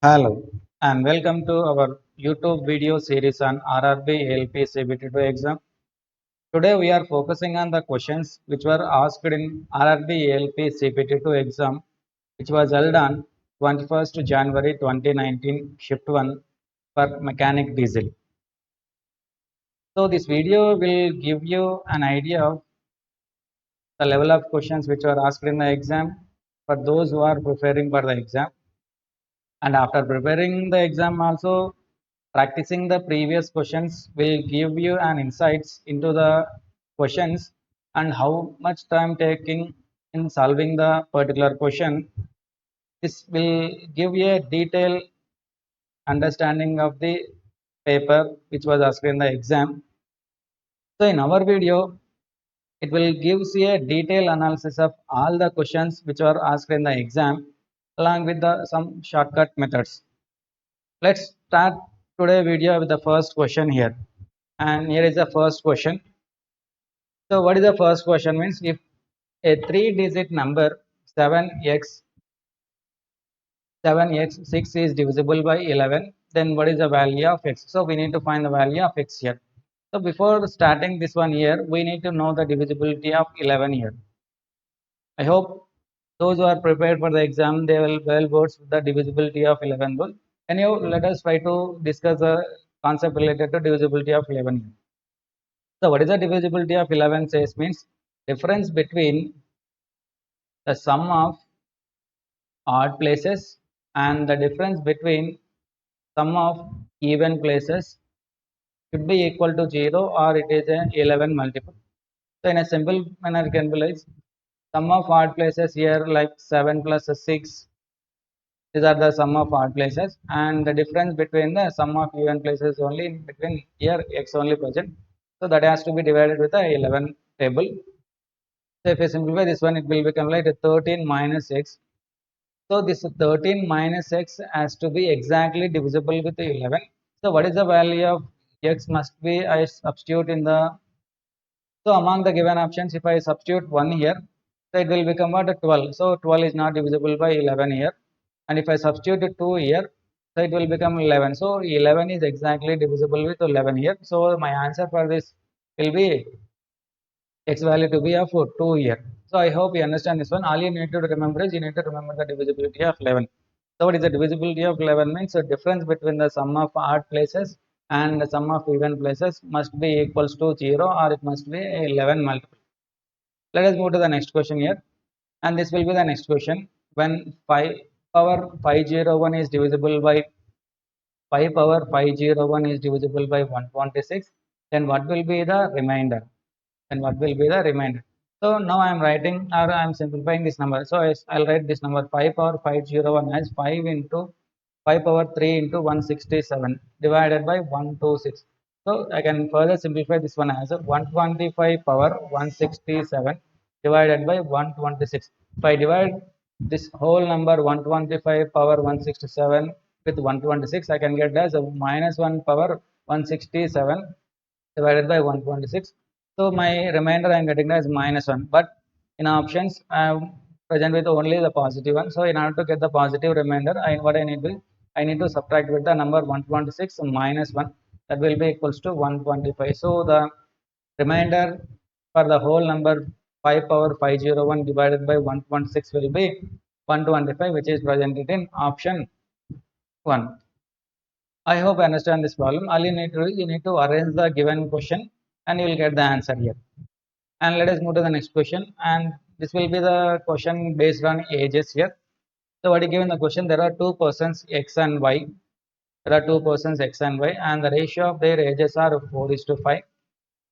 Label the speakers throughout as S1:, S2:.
S1: Hello and welcome to our YouTube video series on RRB ALP CBT2 exam. Today we are focusing on the questions which were asked in RRB ALP CBT2 exam which was held on 21st January 2019 shift 1 for mechanic diesel. So this video will give you an idea of the level of questions which were asked in the exam for those who are preparing for the exam, and after preparing the exam also practicing the previous questions will give you an insights into the questions and how much time taking in solving the particular question. This will give you a detailed understanding of the paper which was asked in the exam. So in our video, it will gives you a detailed analysis of all the questions which were asked in the exam along with the some shortcut methods. Let's start today video with the first question here. And here is the first question. So what is the first question means if a three digit number 7x 6 is divisible by 11, then what is the value of x? So we need to find the value of x here. So before starting this one here, we need to know the divisibility of 11 here. I hope those who are prepared for the exam, they will well versed with the divisibility of 11 rule. Can you let us try to discuss the concept related to divisibility of 11 here. So what is the divisibility of 11 says means difference between the sum of odd places and the difference between sum of even places should be equal to 0 or it is an 11 multiple. So in a simple manner you can be like sum of odd places here like 7 plus 6, these are the sum of odd places, and the difference between the sum of even places only in between here x only present. So that has to be divided with the 11 table. So if you simplify this one, it will become like 13 minus x. So this 13 minus x has to be exactly divisible with 11. So what is the value of x must be, I substitute in the, so among the given options, if I substitute 1 here, so it will become what 12. So 12 is not divisible by 11 here. And if I substitute 2 here, so it will become 11. So 11 is exactly divisible with 11 here. So my answer for this will be x value to be of 2 here. So I hope you understand this one. All you need to remember is you need to remember the divisibility of 11. So what is the divisibility of 11 means the difference between the sum of odd places and the sum of even places must be equals to 0 or it must be 11 multiple. Let us move to the next question here, and this will be the next question. When 5 power 501 is divisible by 5 power 501 is divisible by 126, then what will be the remainder? And what will be the remainder? So now I am writing or I am simplifying this number. So I'll write this number 5 power 501 as 5 into 5 power 3 into 167 divided by 126. So I can further simplify this one as 125 power 167 divided by 126. If I divide this whole number 125 power 167 with 126, I can get as a minus 1 power 167 divided by 126. So my remainder I am getting as minus 1. But in options I am present with only the positive one. So in order to get the positive remainder, what I need to I need to subtract with the number 126 minus 1, that will be equals to 125. So the remainder for the whole number 5 power 501 divided by 126 will be 125, which is presented in option 1. I hope you understand this problem. All you need to do is you need to arrange the given question and you will get the answer here. And let us move to the next question. And this will be the question based on ages here. So what is given the question? There are two persons X and Y. There are two persons X and Y, and the ratio of their ages are 4:5.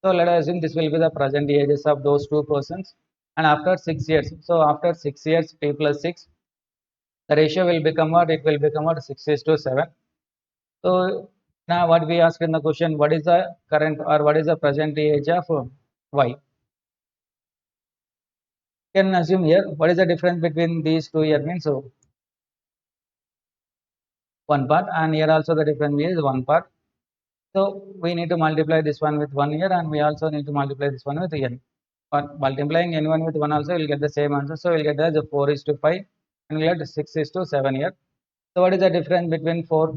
S1: So let us assume this will be the present ages of those two persons. And after 6 years, so after 6 years, T plus 6, the ratio will become what? It will become what? 6:7. So now what we asked in the question, what is the current or what is the present age of Y? Can assume here what is the difference between these two here means so one part, and here also the difference is one part. So we need to multiply this one with 1 year, and we also need to multiply this one with n. But multiplying n1 with 1 also will get the same answer. So we'll get as a 4:5 and we'll get 6:7 here. So what is the difference between 4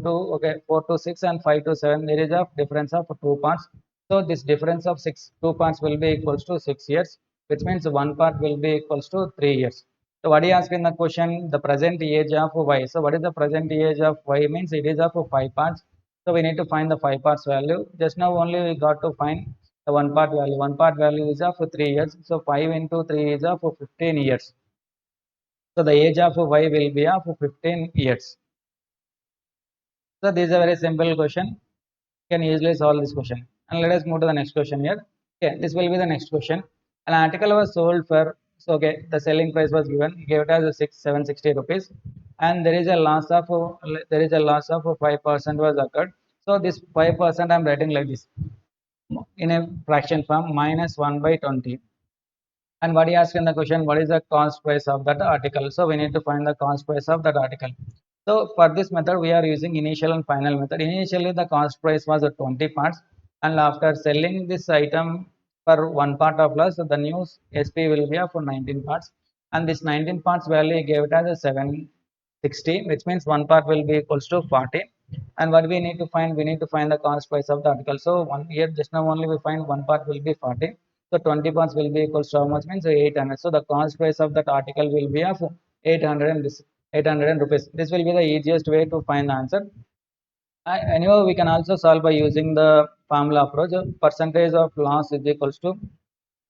S1: to 6 and 5 to 7? There is a difference of 2 parts. So this difference of 2 parts will be equals to 6 years, which means one part will be equals to 3 years. So what he asked in the question, the present age of y. So what is the present age of y means it is of 5 parts. So we need to find the 5 parts value. Just now only we got to find the one part value. One part value is of 3 years. So 5 into 3 is of 15 years. So the age of y will be of 15 years. So this is a very simple question. You can easily solve this question. And let us move to the next question here. Okay, this will be the next question. An article was sold for, so okay, the selling price was given, gave it as 760 rupees, and there is a loss of 5% was occurred. So this 5% I'm writing like this in a fraction form minus 1 by 20. And what he asked in the question, what is the cost price of that article? So we need to find the cost price of that article. So for this method, we are using initial and final method. Initially, the cost price was 20 parts, and after selling this item for one part of loss, the new SP will be for 19 parts, and this 19 parts value gave it as a 760, which means one part will be equals to 40. And what we need to find, we need to find the cost price of the article. So one here just now only we find one part will be 40. So 20 parts will be equals to how much means 800. So the cost price of that article will be of 800 and this 800 rupees. This will be the easiest way to find the answer. Anyway, we can also solve by using the formula approach. Percentage of loss is equals to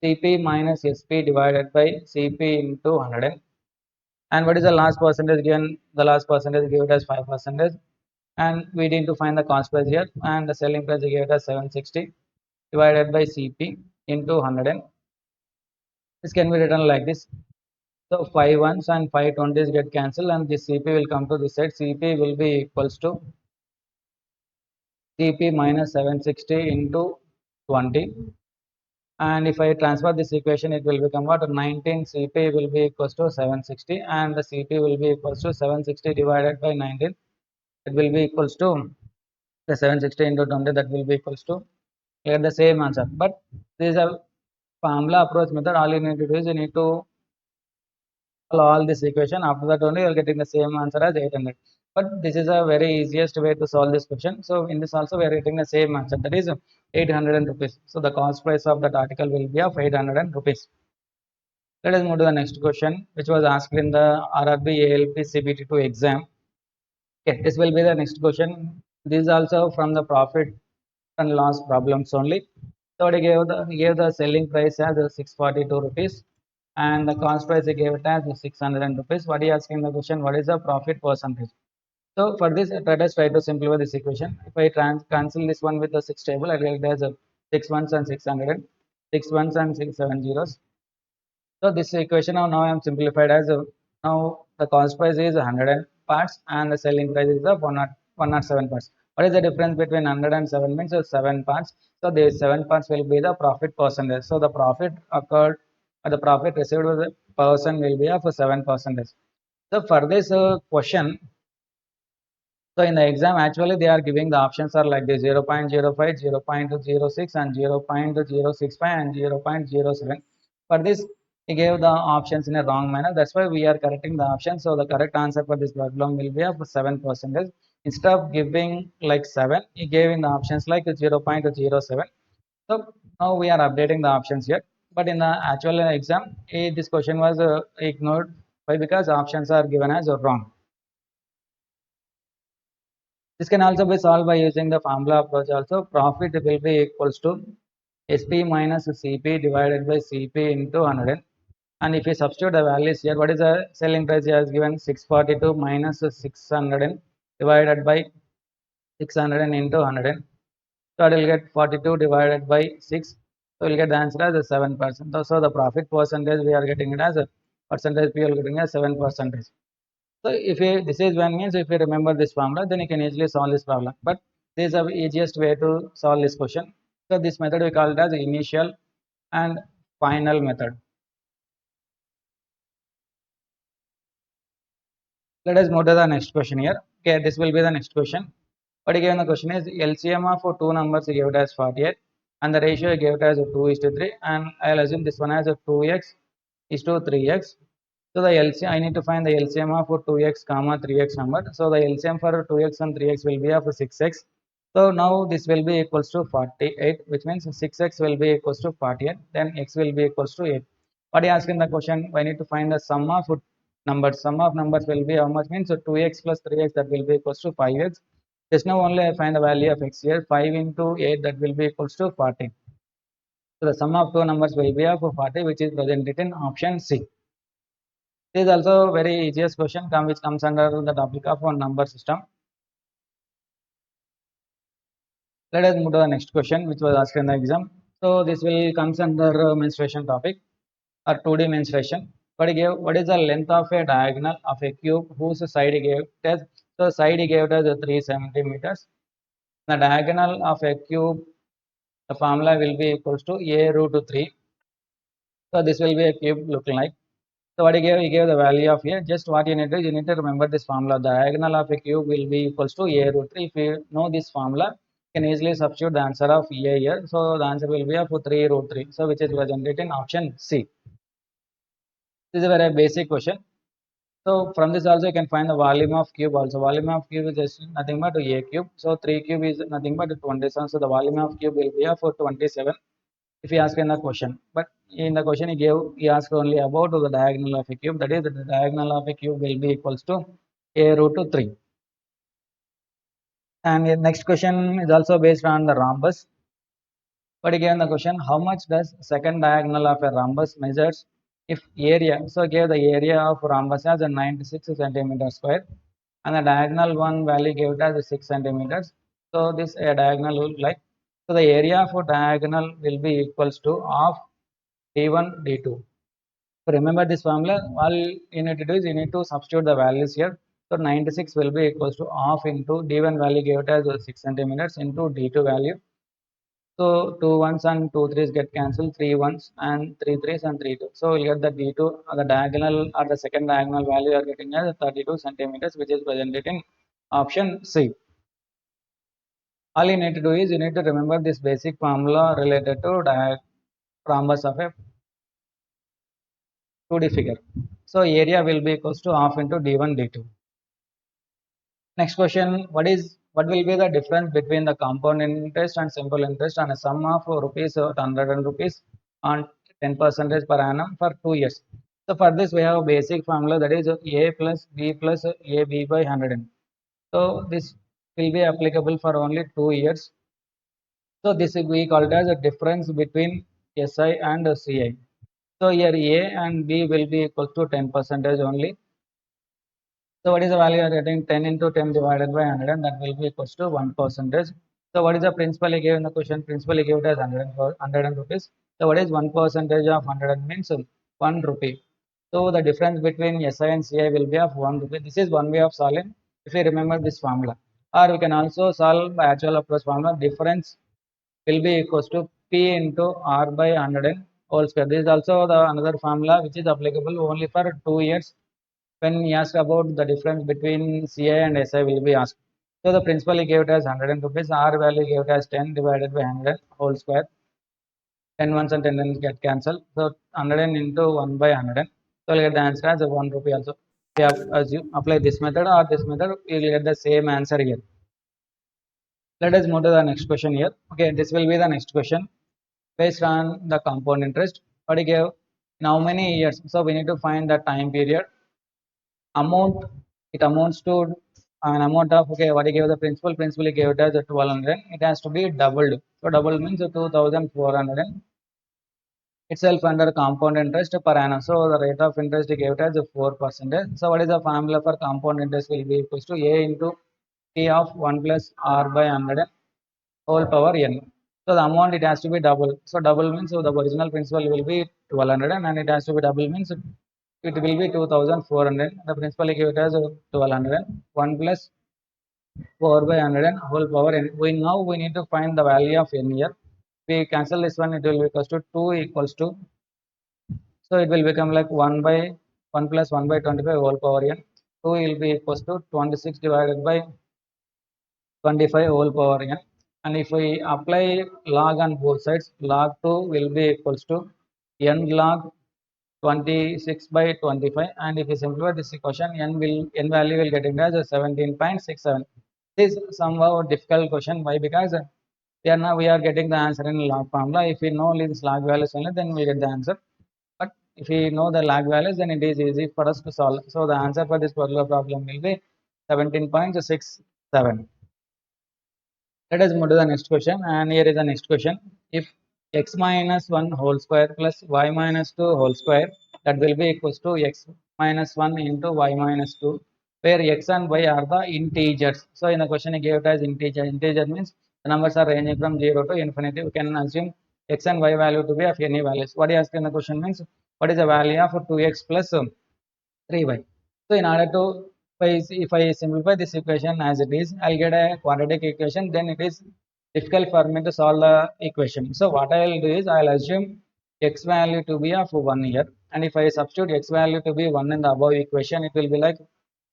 S1: CP minus SP divided by CP into 100. And what is the last percentage given? The last percentage given as 5%. And we need to find the cost price here. And the selling price given as 760 divided by CP into 100. This can be written like this. So 5 ones and 5 twenties get cancelled, and this CP will come to this side. CP will be equals to CP minus 760 into 20. And if I transfer this equation, it will become what? 19 CP will be equals to 760, and the CP will be equals to 760 divided by 19. It will be equals to the 760 into 20, that will be equals to get the same answer. But this is a formula approach method. All you need to do is you need to all this equation. After that only you are getting the same answer as 800. But this is a very easiest way to solve this question. So in this also we are getting the same answer, that is 800 rupees. So the cost price of that article will be of 800 rupees. Let us move to the next question, which was asked in the RRB ALP CBT2 exam. Okay, this will be the next question. This is also from the profit and loss problems only. So he gave the selling price as 642 rupees, and the cost price he gave it as 600 rupees. What he asking the question, what is the profit percentage? So for this, let us try to simplify this equation. If I cancel this one with the 6 table, I will get as 6 ones and 600, 6 ones and 6 7 zeros. So this equation now I am simplified as now the cost price is 100 parts and the selling price is of 107 parts. What is the difference between 100 and 7 means 7 parts. So the 7 parts will be the profit percentage. So the profit occurred or the profit received by the person will be of 7%. So for this question, so in the exam, actually they are giving the options are like this 0 0.05, 0 0.06 and 0 0.065 and 0 0.07. For this, he gave the options in a wrong manner. That's why we are correcting the options. So the correct answer for this problem will be of 7%. Instead of giving like 7, he gave in the options like 0 0.07. So now we are updating the options here. But in the actual exam, this question was ignored. Why? Because options are given as wrong. This can also be solved by using the formula approach also. Profit will be equals to SP minus CP divided by CP into 100. And if you substitute the values here, what is the selling price? He has given 642 minus 600 divided by 600 into 100. So it will get 42 divided by 6. So we'll get the answer as a 7%. So the profit percentage we are getting it as a percentage, we are getting as 7%. So if you, this is one means if you remember this formula, then you can easily solve this problem. But this is the easiest way to solve this question. So this method we call it as initial and final method. Let us move to the next question here. Okay, this will be the next question. But again, the question is LCM of two numbers you gave it as 48, and the ratio you gave it as 2:3, and I'll assume this one as a 2x is to 3x. So the LCM, I need to find the LCM of 2x comma 3x number. So the LCM for 2x and 3x will be of 6x. So now this will be equals to 48, which means 6x will be equals to 48, then x will be equals to 8. What you ask in the question, I need to find the sum of numbers. Sum of numbers will be how much, means 2x plus 3x, that will be equals to 5x. Just now only I find the value of x here, 5 into 8, that will be equals to 40. So the sum of two numbers will be of 40, which is presented in option C. This is also very easiest question which comes under the topic of one number system. Let us move to the next question, which was asked in the exam. So this will comes under menstruation topic or 2D menstruation. What is the length of a diagonal of a cube whose side gave test? So side gave us 3 centimeters. The diagonal of a cube, the formula will be equals to a root 3. So this will be a cube looking like. So what he gave the value of a. Just what you need to do, you need to remember this formula. The diagonal of a cube will be equals to a root 3. If you know this formula, you can easily substitute the answer of a here. So the answer will be of 3 root 3. So which is presented in option C. This is a very basic question. So from this also you can find the volume of cube also. Volume of cube is just nothing but a cube. So 3 cube is nothing but 27. So the volume of cube will be of 27 if he asked in the question. But in the question he asked only about the diagonal of a cube. That is, the diagonal of a cube will be equals to a root 3. And the next question is also based on the rhombus. But again the question, how much does second diagonal of a rhombus measures if area? So give the area of rhombus as a 96 centimeters square, and the diagonal one value gave it as 6 centimeters. So this diagonal will like, so the area of a diagonal will be equals to half d1 d2. So remember this formula, all you need to do is you need to substitute the values here. So 96 will be equals to half into d1 value gave it as 6 centimeters into d2 value. So 2 ones and 2 threes get cancelled, 3 ones and 3 threes and 3 2. So we'll get the d2, the diagonal or the second diagonal value you are getting as 32 centimeters, which is presented in option C. All you need to do is you need to remember this basic formula related to rhombus of a 2D figure. So area will be equals to half into d1 d2. Next question, what will be the difference between the compound interest and simple interest on a sum of rupees 100 rupees on 10% per annum for 2 years? So for this we have a basic formula, that is a plus b plus ab by 100. So this will be applicable for only 2 years. So this we call it as a difference between SI and CI. So here A and B will be equal to 10% only. So what is the value you are getting? 10 into 10 divided by 100, and that will be equals to 1%. So what is the principal he gave in the question? Principal he gave it as 100 rupees. So what is 1% of 100 means 1 rupee. So the difference between SI and CI will be of 1 rupee. This is one way of solving if you remember this formula. Or we can also solve by actual approach formula. Difference will be equals to P into R by 100 whole square. This is also the another formula which is applicable only for 2 years. When he asked about the difference between CI and SI will be asked. So the principal he gave it as 100 rupees, R value gave it as 10 divided by 100 whole square. 10 ones and 10 ones get cancelled. So 100 into 1 by 100. So we'll get the answer as 1 rupee also. We have, as you apply this method or this method, you will get the same answer here. Let us move to the next question here. Okay, this will be the next question based on the compound interest. What he gave in how many years? So we need to find the time period. Amount, it amounts to an amount of, okay, what he gave the principal he gave it as 1200. It has to be doubled. So double means 2400 itself under compound interest per annum. So the rate of interest he gave it as 4%. So what is the formula for compound interest will be equals to a into t of 1 plus r by 100 whole power n. So the amount it has to be double. So double means, so the original principal will be 1200 and it has to be double means it will be 2400. The principal he gave it as 1200. 1 plus 4 by 100 whole power n. Now we need to find the value of n here. We cancel this one, it will be equals to 2 equals to, so it will become like 1 by 1 plus 1 by 25 whole power n. 2 will be equals to 26 divided by 25 whole power n. And if we apply log on both sides, log 2 will be equals to n log 26 by 25, and if you simplify this equation, n value will get as 17.67. This is somehow a difficult question. Why? Because we are getting the answer in log formula. If we know these log values only, then we get the answer. But if we know the log values, then it is easy for us to solve. So the answer for this particular problem will be 17.67. Let us move to the next question, and here is the next question. If x minus 1 whole square plus y minus 2 whole square, that will be equals to x minus 1 into y minus 2, where x and y are the integers. So in the question, I gave it as integer. Integer means the numbers are ranging from 0 to infinity. We can assume x and y value to be of any values. What he asked in the question means, what is the value of 2x plus 3y? So in order to, if I simplify this equation as it is, I'll get a quadratic equation. Then it is difficult for me to solve the equation. So what I'll do is I'll assume x value to be of 1 here, and if I substitute x value to be 1 in the above equation, it will be like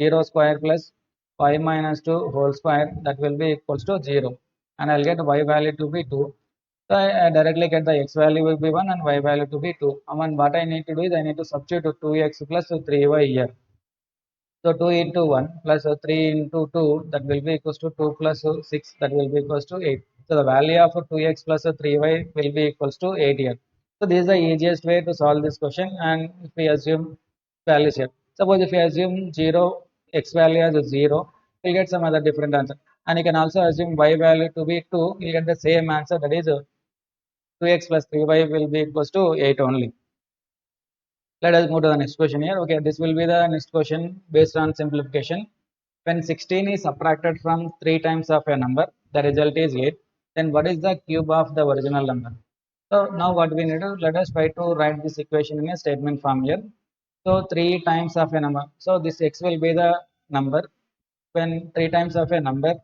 S1: 0 square plus y minus 2 whole square, that will be equals to 0, and I'll get y value to be 2. So I directly get the x value will be 1 and y value to be 2. And what I need to do is I need to substitute 2x plus 3y here. So 2 into 1 plus 3 into 2, that will be equals to 2 plus 6, that will be equals to 8. So the value of 2x plus 3y will be equals to 8 here. So this is the easiest way to solve this question, and if we assume values here. Suppose if we assume 0, x value as 0, we'll get some other different answer. And you can also assume y value to be 2, you'll get the same answer, that is 2x plus 3y will be equals to 8 only. Let us move to the next question here. Okay, this will be the next question based on simplification. When 16 is subtracted from 3 times of a number, the result is 8. Then what is the cube of the original number? So now what we need to, let us try to write this equation in a statement form here. So 3 times of a number. So this x will be the number. When 3 times of a number,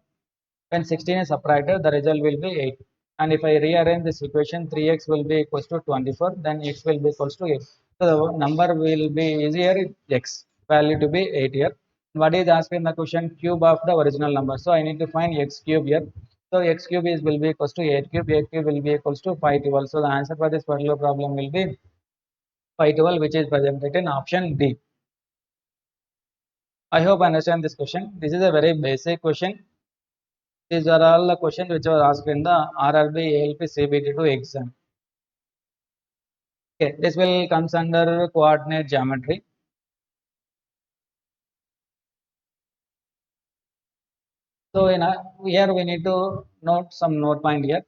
S1: when 16 is subtracted, the result will be 8. And if I rearrange this equation, 3x will be equals to 24, then x will be equals to 8. So the number will be easier, x value to be 8 here. What is asked in the question? Cube of the original number. So I need to find x cube here. So x cube is will be equals to 8 cube, 8 cube will be equals to 512. So the answer for this particular problem will be 512, which is presented in option D. I hope I understand this question. This is a very basic question. These are all the questions which were asked in the RRB ALP CBT2 exam. Okay, this will comes under coordinate geometry. So here we need to note some note point here.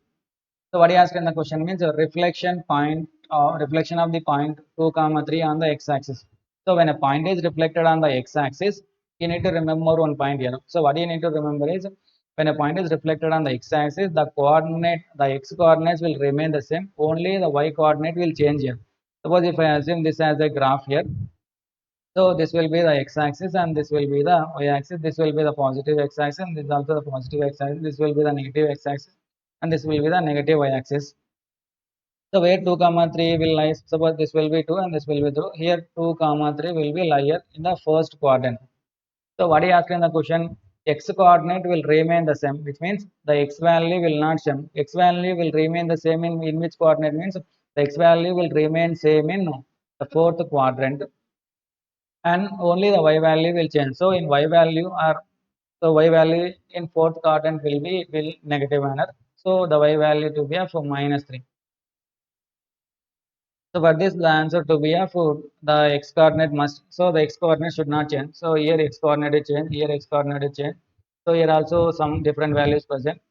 S1: So what he asked in the question means a reflection point or reflection of the point 2 comma 3 on the x-axis. So when a point is reflected on the x-axis, you need to remember one point here. So what you need to remember is when a point is reflected on the x-axis, the x coordinates will remain the same. Only the y coordinate will change here. Suppose if I assume this as a graph here, so this will be the x-axis and this will be the y-axis. This will be the positive x-axis and this is also the positive x-axis. This will be the negative x-axis and this will be the negative y-axis. So where 2 comma 3 will lie, suppose this will be 2 and this will be 2. Here 2 comma 3 will be lie here in the first quadrant. So what he asked in the question, x coordinate will remain the same, which means the x value will not change. X value will remain the same in which coordinate means the x value will remain same in the fourth quadrant, and only the y value will change. So in y value are, so y value in fourth quadrant will negative manner. So the y value to be of minus 3. So for this the answer to be of the x coordinate must, so the x coordinate should not change. So here x coordinate is change, here x coordinate is change. So here also some different values present.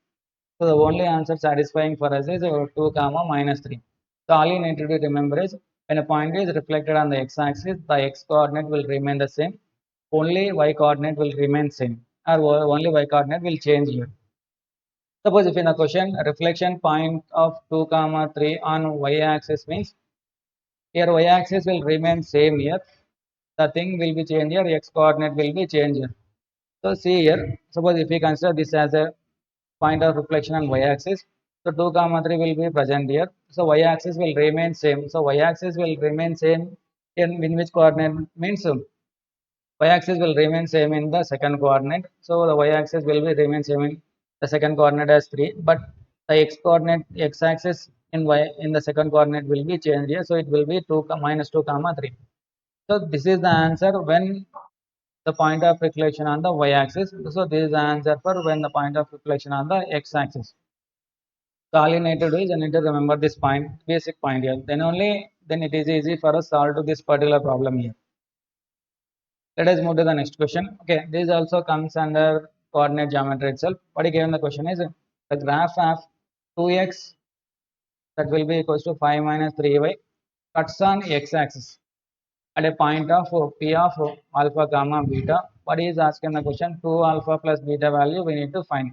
S1: So the only answer satisfying for us is 2 comma minus 3. So all you need to do remember is when a point is reflected on the x-axis, the x coordinate will remain the same. Only y coordinate will remain same, or only y coordinate will change here. Suppose if in the question reflection point of 2 comma 3 on y-axis means here y-axis will remain same here. The thing will be changed here, x coordinate will be changed here. So see here, suppose if we consider this as a point of reflection on y-axis, so 2 comma 3 will be present here. So y-axis will remain same. So y-axis will remain same in which coordinate means y-axis will remain same in the second coordinate. So the y-axis will be remain same in the second coordinate as 3, but the x coordinate x-axis in y in the second coordinate will be changed here, so it will be 2 minus 2 comma 3. So this is the answer when the point of reflection on the y axis. So this is the answer for when the point of reflection on the x axis. So all you need to do is you need to remember this point, basic point here. Then only then it is easy for us solve to this particular problem here. Let us move to the next question. Okay, this also comes under coordinate geometry itself. What is given the question is the graph of 2x that will be equals to 5 minus 3y cuts on x-axis at a point of p of alpha gamma beta. What is asking the question? 2 alpha plus beta value we need to find.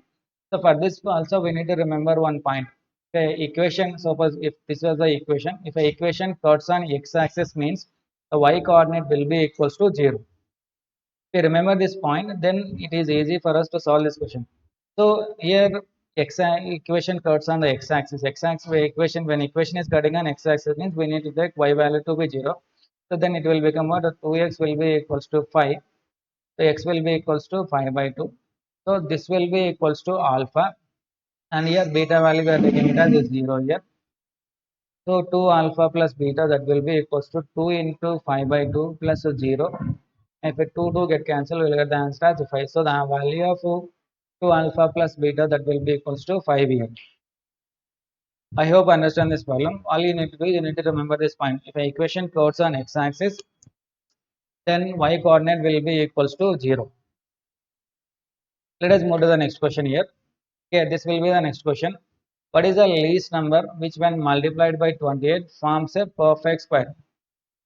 S1: So for this also we need to remember one point. Okay, equation, suppose if this was the equation, if a equation cuts on x-axis means the y coordinate will be equals to 0. If you remember this point, then it is easy for us to solve this question. So here equation cuts on the x-axis. X-axis equation, when equation is cutting on x-axis means we need to take y value to be 0. So then it will become what? 2x will be equals to 5. So x will be equals to 5 by 2. So this will be equals to alpha. And here beta value we are taking it as 0 here. So 2 alpha plus beta that will be equals to 2 into 5 by 2 plus 0. If it 2 get cancelled, we will get the answer as 5. So the value of 2 alpha plus beta that will be equals to 5 here. I hope I understand this problem. All you need to do is you need to remember this point. If an equation plots on x-axis, then y coordinate will be equals to 0. Let us move to the next question here. Okay, this will be the next question. What is the least number which when multiplied by 28 forms a perfect square?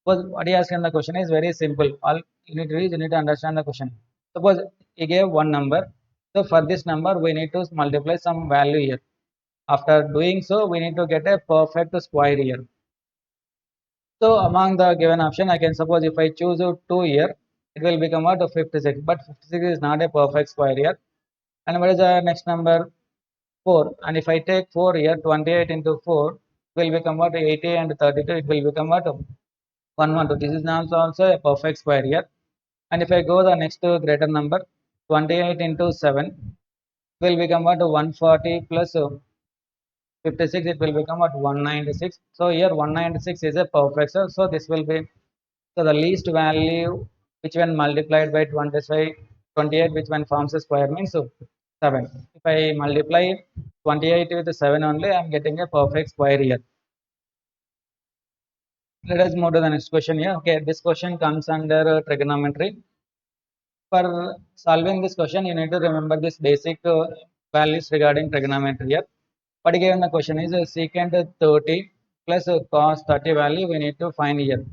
S1: Suppose what he asked in the question is very simple. All you need to do is you need to understand the question. Suppose he gave one number. So for this number we need to multiply some value here. After doing so, we need to get a perfect square here. So among the given option, I can suppose if I choose 2 here, it will become what 56. But 56 is not a perfect square here. And what is the next number? 4. And if I take 4 here, 28 into 4 will become what 80 and 32. It will become what 112. This is also a perfect square here. And if I go the next greater number, 28 into 7 will become what 140 plus 56, it will become what 196. So here 196 is a perfect. So this will be, so the least value which when multiplied by 25, 28 which when forms a square means 7. If I multiply 28 with 7 only, I am getting a perfect square here. Let us move to the next question here. Okay, this question comes under trigonometry. For solving this question, you need to remember this basic values regarding trigonometry here. But given the question is secant 30 plus cos 30 value we need to find here.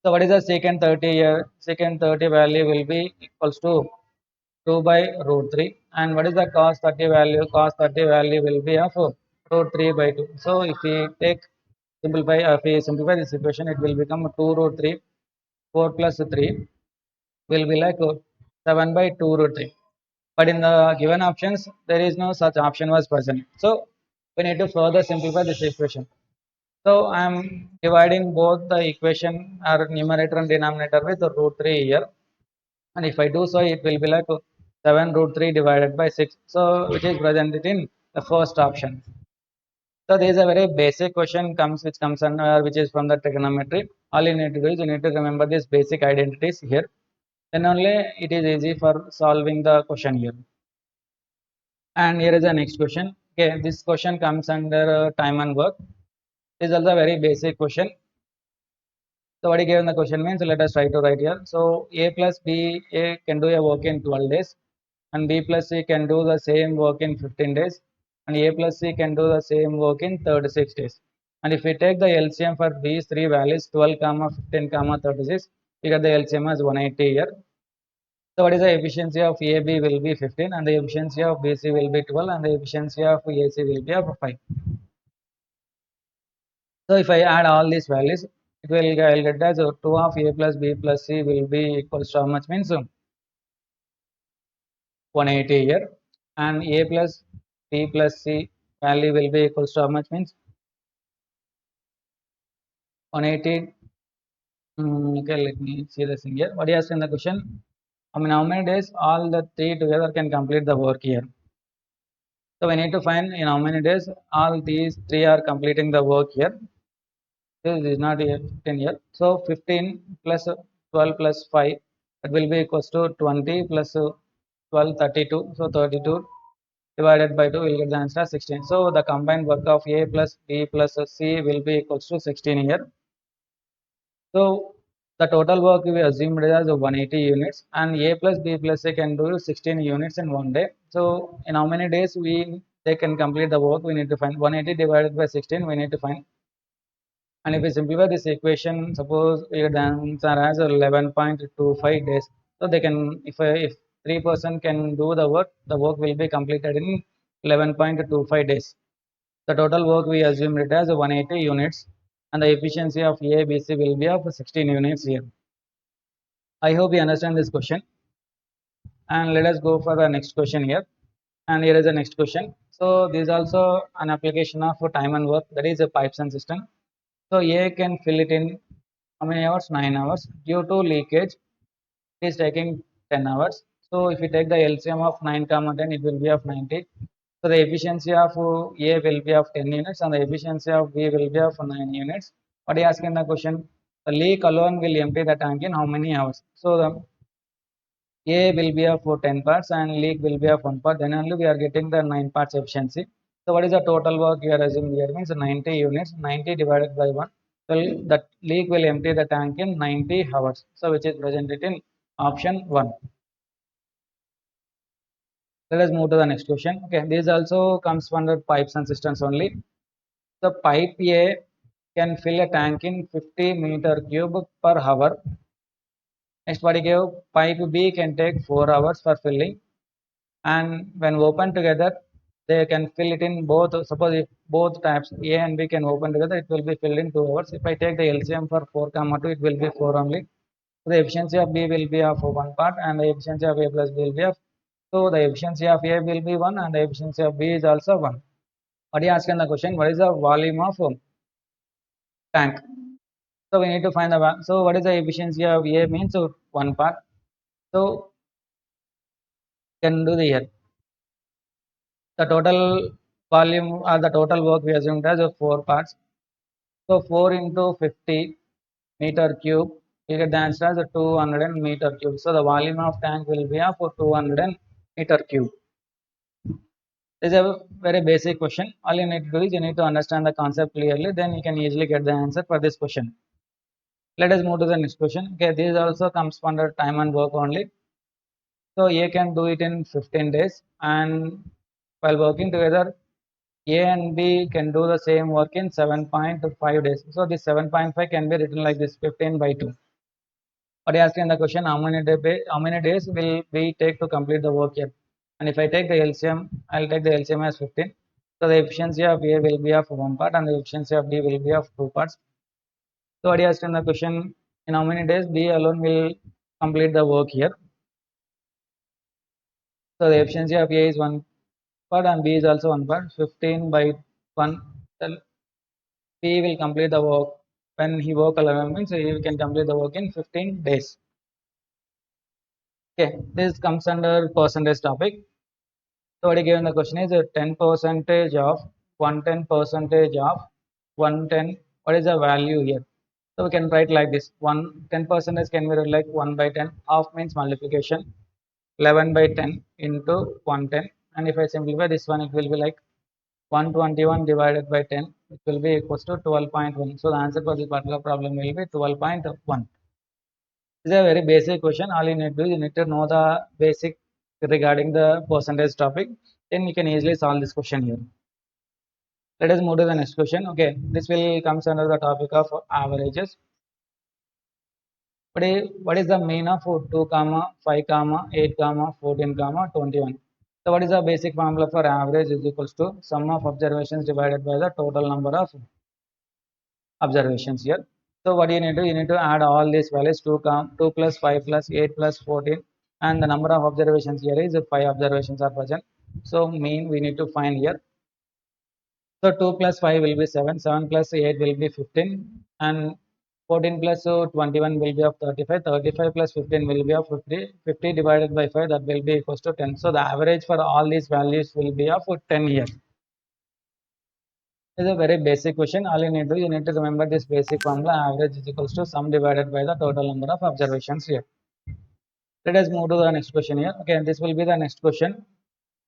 S1: So what is the secant 30 here? Secant 30 value will be equals to 2 by root 3. And what is the cos 30 value? Cos 30 value will be of root 3 by 2. So if we take simplify, if we simplify this equation, it will become 2 root 3, 4 plus 3 will be like 7 by 2 root 3. But in the given options, there is no such option was present. So we need to further simplify this equation. So I am dividing both the equation or numerator and denominator with root 3 here. And if I do so, it will be like 7 root 3 divided by 6. So which is presented in the first option. So there is a very basic question which comes under which is from the trigonometry. All you need to do is you need to remember these basic identities here. Then only it is easy for solving the question here. And here is the next question. Okay, this question comes under time and work. This is also a very basic question. So what is given the question means let us try to write here. So A plus B, A can do a work in 12 days and B plus C can do the same work in 15 days and A plus C can do the same work in 36 days. And if we take the LCM for these three values 12, 15, 36, we get the LCM as 180 here. So what is the efficiency of AB will be 15 and the efficiency of BC will be 12 and the efficiency of AC will be of 5. So if I add all these values, it will I'll get as 2 of A plus B plus C will be equals to how much means 180 here and A plus B plus C value will be equals to how much means 180. Okay, let me see this in here. What is in the question? I mean, how many days all the three together can complete the work here? So we need to find in how many days all these three are completing the work here. This is not yet 15 here. So 15 plus 12 plus 5, that will be equals to 20 plus 12, 32. So 32 divided by 2 will get the answer 16. So the combined work of A plus B plus C will be equals to 16 here. So the total work we assumed as 180 units, and A plus B plus C can do 16 units in one day. So in how many days they can complete the work, we need to find 180 divided by 16, we need to find. And if we simplify this equation, suppose the answer has 11.25 days. So they can, if 3% can do the work will be completed in 11.25 days. The total work we assumed it as 180 units, and the efficiency of A, B, C will be of 16 units here. I hope you understand this question. And let us go for the next question here. And here is the next question. So this is also an application of time and work, that is a pipes and system. So A can fill it in how many hours? 9 hours. Due to leakage, it is taking 10 hours. So if you take the LCM of 9 comma 10, it will be of 90. So the efficiency of A will be of 10 units and the efficiency of B will be of 9 units. What are you asking the question? The leak alone will empty the tank in how many hours? So the A will be of 10 parts and leak will be of 1 part. Then only we are getting the 9 parts efficiency. So what is the total work we are assuming here? Means 90 units. 90 divided by 1. Well, that leak will empty the tank in 90 hours. So which is presented in option 1. Let us move to the next question. Okay, this also comes under pipes and systems only. The pipe A can fill a tank in 50 meter cube per hour. Next what gave pipe B can take 4 hours for filling, and when open together they can fill it in both. Suppose if both types A and B can open together, it will be filled in 2 hours. If I take the LCM for 4 comma 2, it will be 4 only. So the efficiency of B will be of 1 part and the efficiency of A plus B will be of, so the efficiency of A will be 1 and the efficiency of B is also 1. What are you asking the question? What is the volume of tank? So we need to find the, so what is the efficiency of A means, so 1 part. So can do the here. The total volume or the total work we assumed as 4 parts. So 4 into 50 meter cube, we get the answer as 200 meter cube. So the volume of tank will be of 200 meter cube. This is a very basic question. All you need to do is you need to understand the concept clearly, then you can easily get the answer for this question. Let us move to the next question. Okay, this also comes under time and work only. So A can do it in 15 days, and while working together, A and B can do the same work in 7.5 days. So this 7.5 can be written like this: 15 by 2. But asking the question, how many days will we take to complete the work here? And if I take the LCM, I'll take the LCM as 15. So the efficiency of A will be of 1 part and the efficiency of B will be of 2 parts. So what asking the question, in how many days B alone will complete the work here? So the efficiency of A is 1 part and B is also 1 part. 15 by 1. Then B will complete the work. When he work 11 means he can complete the work in 15 days. Okay, this comes under percentage topic. So what given the question is 10 percentage of 110 percentage of 110. What is the value here? So we can write like this: 10 percentage can be written like 1 by 10. Half means multiplication. 11 by 10 into 110. And if I simplify this one, it will be like 121 divided by 10. It will be equals to 12.1. So the answer for this particular problem will be 12.1. This is a very basic question. All you need to do, you need to know the basic regarding the percentage topic. Then you can easily solve this question here. Let us move to the next question. Okay, this will comes under the topic of averages. What is the mean of 2 comma 5 comma 8 comma 14 comma 21? So what is the basic formula for average is equals to sum of observations divided by the total number of observations here. So what do you need to do? You need to add all these values: 2 plus 5 plus 8 plus 14, and the number of observations here is 5 observations are present. So mean we need to find here. So 2 plus 5 will be 7, 7 plus 8 will be 15, and 14 plus 21 will be of 35. 35 plus 15 will be of 50. 50 divided by 5, that will be equals to 10. So the average for all these values will be of 10 years. This is a very basic question. All you need to remember this basic formula. Average is equals to sum divided by the total number of observations here. Let us move to the next question here. Okay, this will be the next question.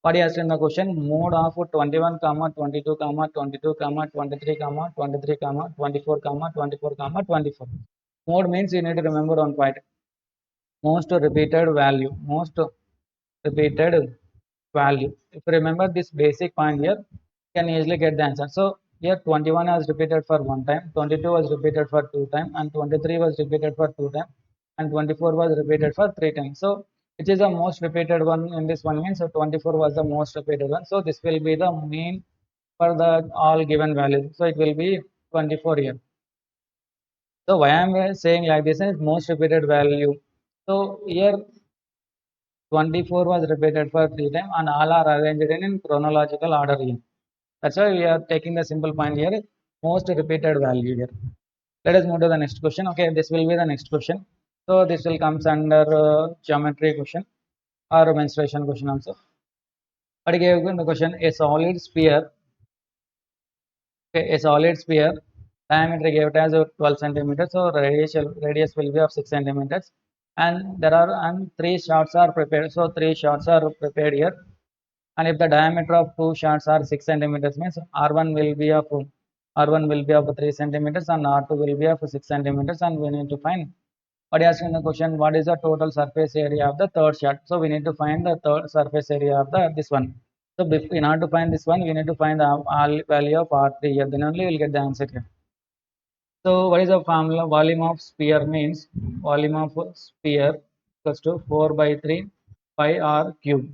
S1: What is asked in the question? Mode of 21, comma 22, comma 22, comma 23, comma 23, comma 24, comma 24, comma 24. Mode means you need to remember one point. Most repeated value. Most repeated value. If you remember this basic point here, you can easily get the answer. So here 21 was repeated for one time, 22 was repeated for two times, and 23 was repeated for two times, and 24 was repeated for three times. So which is the most repeated one in this one means so 24 was the most repeated one. So this will be the mean for the all given values. So it will be 24 here. So why I am saying like this is most repeated value. So here 24 was repeated for three times and all are arranged in chronological order here. That's why we are taking the simple point here, most repeated value here. Let us move to the next question. Okay, this will be the next question. So this will comes under geometry question or mensuration question also. But again, the question, a solid sphere, okay, a solid sphere, diameter gave it as 12 centimeters, so radius will be of 6 centimeters. And there are and three shots are prepared. So three shots are prepared here. And if the diameter of two shots are 6 centimeters means R1 will be of 3 centimeters and R2 will be of 6 centimeters, and we need to find what is asking the question, what is the total surface area of the third shot. So we need to find the third surface area of the this one. So in order to find this one, we need to find the value of R3 here, then only we'll get the answer here. So what is the formula? Volume of sphere means volume of sphere equals to 4 by 3 pi r cube.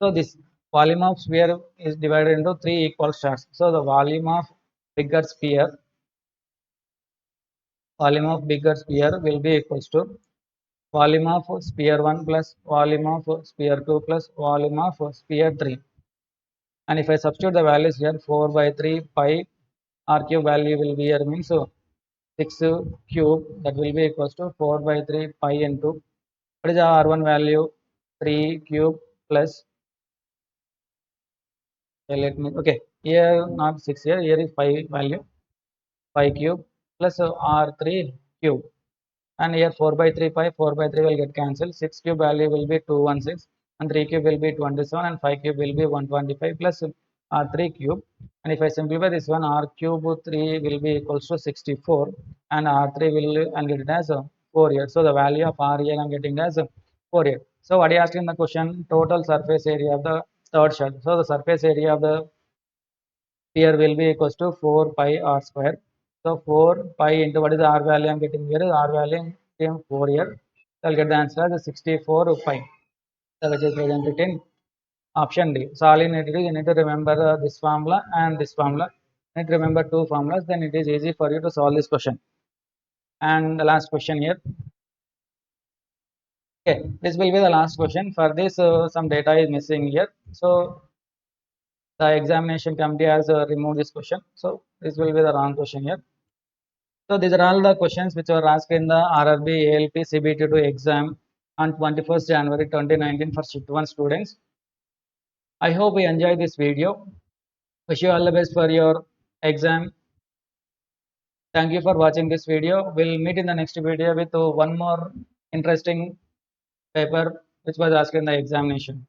S1: So this volume of sphere is divided into three equal shots. So the volume of bigger sphere will be equals to volume of sphere 1 plus volume of sphere 2 plus volume of sphere 3. And if I substitute the values here, 4 by 3 pi r cube value will be here means so 6 cube, that will be equals to 4 by 3 pi into what is the r1 value, 3 cube plus let me okay here not 6 here is 5 value 5 cube plus r3 cube, and here 4 by 3 pi 4 by 3 will get cancelled, 6 cube value will be 216 and 3 cube will be 27 and 5 cube will be 125 plus r3 cube. And if I simplify this one, r cube 3 will be equals to 64 and r3 will and get it as 4 here. So the value of r here I am getting as 4 here. So what are you asking the question? Total surface area of the third shell. So the surface area of the sphere will be equals to 4 pi r square. So 4 pi into what is the r value I am getting here is r value came 4 here. So I'll get the answer as 64 pi. So which is presented in option D. So all you need to do, you need to remember this formula and this formula. You need to remember two formulas, then it is easy for you to solve this question. And the last question here. Okay, this will be the last question. For this, some data is missing here. So the examination committee has removed this question. So this will be the wrong question here. So these are all the questions which were asked in the RRB ALP CBT2 exam on 21st January 2019 for Shift 1 students. I hope you enjoyed this video. Wish you all the best for your exam. Thank you for watching this video. We'll meet in the next video with one more interesting paper which was asked in the examination.